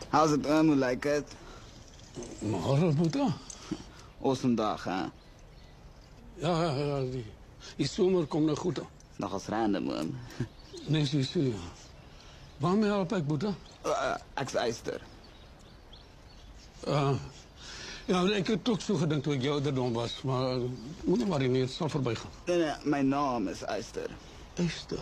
How's it, hoe lyk het? Maar, Boeta? Awesome dag, hè? Ja, die somer komt nou goed. Nog als random, man. Nee, zie. Waarmee help ik, Boeta? Ek's Eyster. Ja, ik heb ook zo gedacht toen ik jou ouderdom was, maar moet niet maar niet, het zal voorbij gaan. Nee, mijn naam is Eyster. Eyster.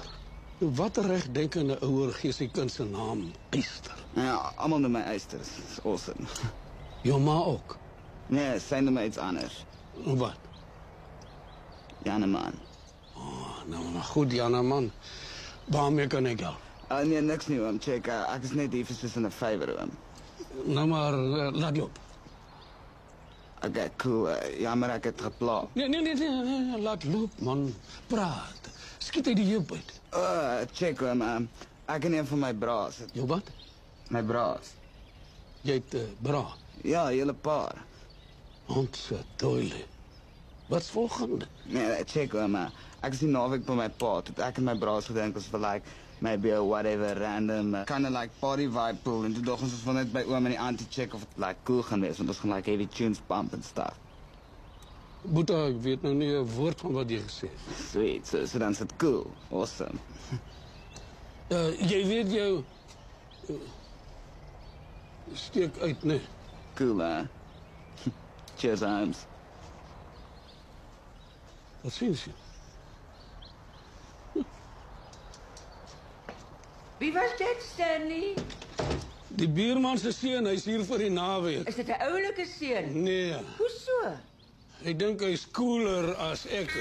Wat recht denken een ouder geest die kind zijn naam? Eyster. Ja, allemaal noem my Eyster. It's awesome. Jou ma ook? Nee, sy noem my iets anders. Wat? Janeman. Oh, nou, maar goed, Janeman. Waarmee kan ik helpen? Nee, niks nie, oom. Check, ek is net hier vir soos 'n favor, oom. Nou maar, laat loop. Okay, cool. Jammer ek het gepla. Nee, laat loop, man. Praat. Skiet uit die heup uit. Check, oom. Ek en een van my braas. Jou wat? My braas. Jy het bra. Ja, hele paar. Onze toilet. Wat's volgende? Nee, check, oom. Ek is die naweek by my pa. Toe ek en my braas gedink ons vir like maybe a whatever random kind of like party vibe pool. En toe dog ons van net by oom en die auntie check of het like cool gaan wees. Want ons gaan like heavy tunes pump en stuff. Boeta, ek weet nou nie 'n woord van wat jy gesê het. Sweet, so dan is het cool. Awesome. Jy weet jou steek uit, nee. Cool, hè? Cheers, Holmes. Wat sien jy? Wie was dit, Stanley? Die buurman se seun, hy's hier vir die naweek. Is dit 'n oulike seun? Nee, Hoeso? ek dink hy's cooler as ek.